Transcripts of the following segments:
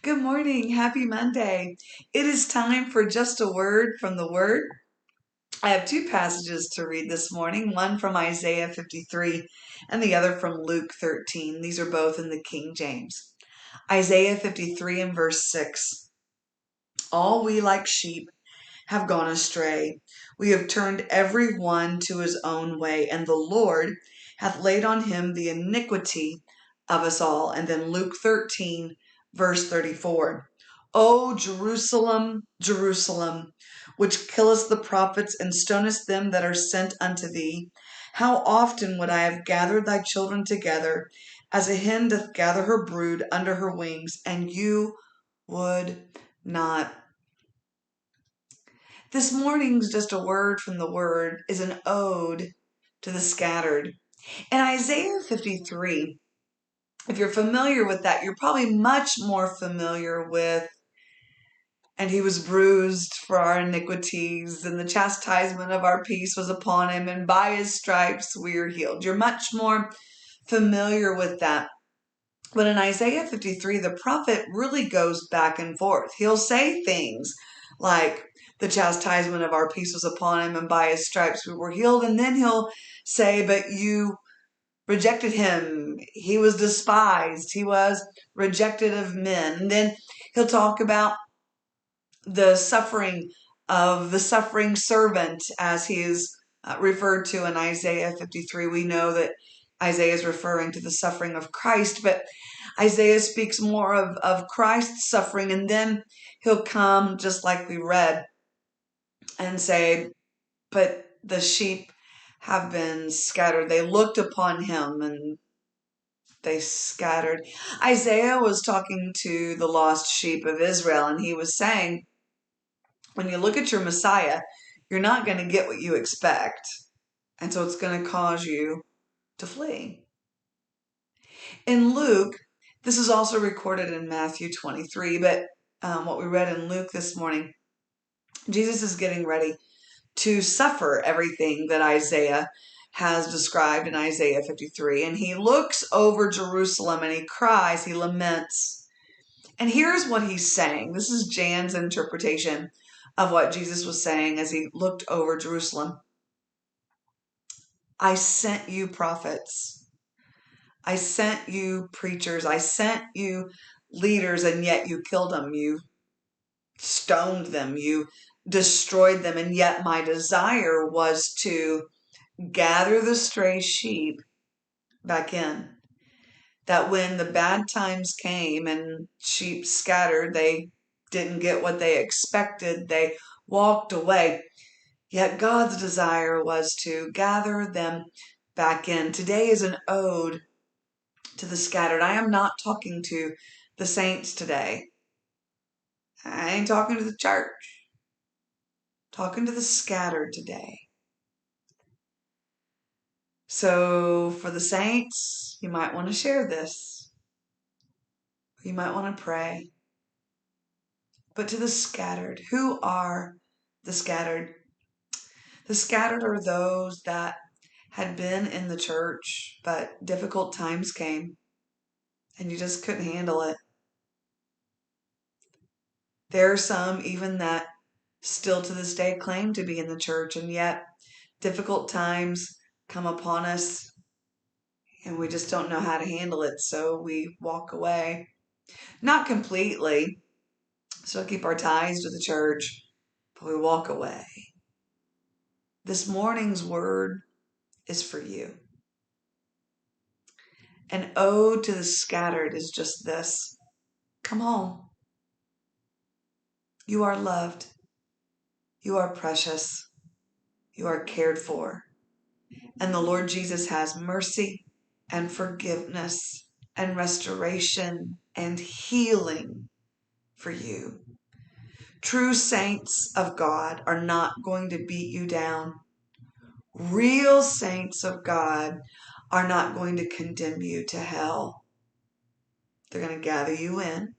Good morning. Happy Monday. It is time for just a word from the Word. I have two passages to read this morning, one from Isaiah 53 and the other from Luke 13. These are both in the King James. Isaiah 53 and verse 6. All we like sheep have gone astray. We have turned every one to his own way, and the Lord hath laid on him the iniquity of us all. And then Luke 13, verse 34. O Jerusalem, Jerusalem, which killest the prophets and stonest them that are sent unto thee, how often would I have gathered thy children together, as a hen doth gather her brood under her wings, and you would not. This morning's just a word from the Word is an ode to the scattered. In Isaiah 53, if you're familiar with that, you're probably much more familiar with, and he was bruised for our iniquities, and the chastisement of our peace was upon him, and by his stripes we are healed. You're much more familiar with that. But in Isaiah 53, the prophet really goes back and forth. He'll say things like, the chastisement of our peace was upon him, and by his stripes we were healed. And then he'll say, but you rejected him. He was despised. He was rejected of men. And then he'll talk about the suffering of the suffering servant, as he is referred to in Isaiah 53. We know that Isaiah is referring to the suffering of Christ, but Isaiah speaks more of Christ's suffering, and then he'll come, just like we read, and say, but the sheep have been scattered. They looked upon him and they scattered. Isaiah was talking to the lost sheep of Israel, and he was saying, when you look at your Messiah, you're not going to get what you expect. And so it's going to cause you to flee. In Luke, this is also recorded in Matthew 23, but what we read in Luke this morning, Jesus is getting ready to suffer everything that Isaiah has described in Isaiah 53. And he looks over Jerusalem and he cries, he laments. And here's what he's saying. This is Jan's interpretation of what Jesus was saying as he looked over Jerusalem. I sent you prophets. I sent you preachers. I sent you leaders, and yet you killed them. You stoned them. You destroyed them. And yet my desire was to gather the stray sheep back in. That when the bad times came and sheep scattered, they didn't get what they expected. They walked away. Yet God's desire was to gather them back in. Today is an ode to the scattered. I am not talking to the saints today. I ain't talking to the church. I'm talking to the scattered today. So for the saints, you might want to share this. You might want to pray. But to the scattered, who are the scattered? The scattered are those that had been in the church, but difficult times came and you just couldn't handle it. There are some even that still to this day claim to be in the church, and yet difficult times come upon us and we just don't know how to handle it, so we walk away. Not completely, still keep our ties to the church, but we walk away. This morning's word is for you. An ode to the scattered is just this. Come home. You are loved. You are precious. You are cared for. And the Lord Jesus has mercy and forgiveness and restoration and healing for you. True saints of God are not going to beat you down. Real saints of God are not going to condemn you to hell. They're going to gather you in.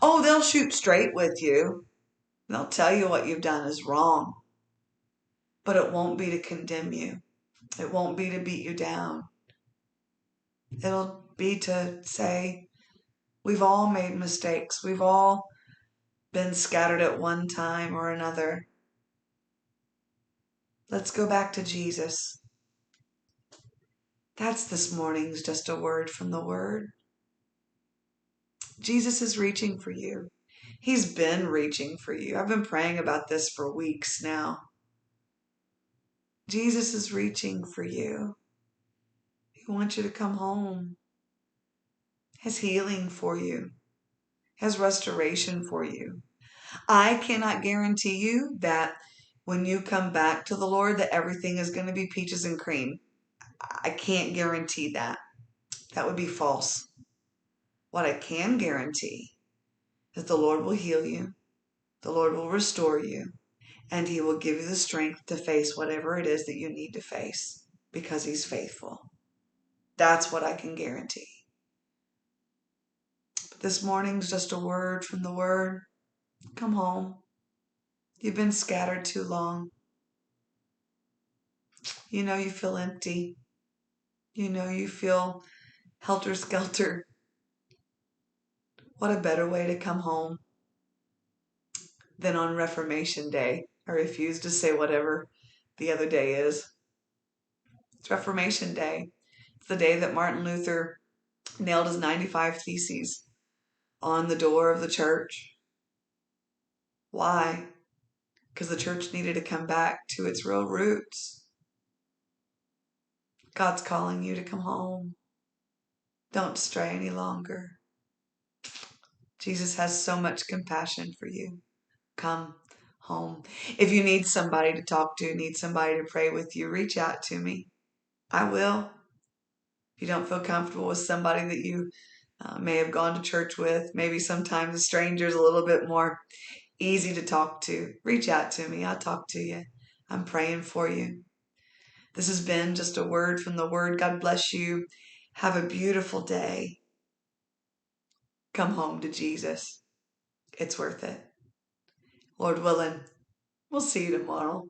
Oh, they'll shoot straight with you. They'll tell you what you've done is wrong. But it won't be to condemn you. It won't be to beat you down. It'll be to say, We've all made mistakes. We've all been scattered at one time or another. Let's go back to Jesus. That's this morning's Just a Word from the Word. Jesus is reaching for you. He's been reaching for you. I've been praying about this for weeks now. Jesus is reaching for you. He wants you to come home. Has healing for you. Has restoration for you. I cannot guarantee you that when you come back to the Lord that everything is going to be peaches and cream. I can't guarantee that. That would be false. What I can guarantee is the Lord will heal you. The Lord will restore you. And He will give you the strength to face whatever it is that you need to face because He's faithful. That's what I can guarantee. But this morning's just a word from the Word. Come home. You've been scattered too long. You know you feel empty. You know you feel helter-skelter. What a better way to come home than on Reformation Day. I refuse to say whatever the other day is. It's Reformation Day. It's the day that Martin Luther nailed his 95 Theses on the door of the church. Why? Because the church needed to come back to its real roots. God's calling you to come home. Don't stray any longer. Jesus has so much compassion for you. Come home. If you need somebody to talk to, need somebody to pray with you, reach out to me. I will. If you don't feel comfortable with somebody that you may have gone to church with, maybe sometimes a stranger is a little bit more easy to talk to, reach out to me. I'll talk to you. I'm praying for you. This has been just a word from the Word. God bless you. Have a beautiful day. Come home to Jesus. It's worth it. Lord willing, we'll see you tomorrow.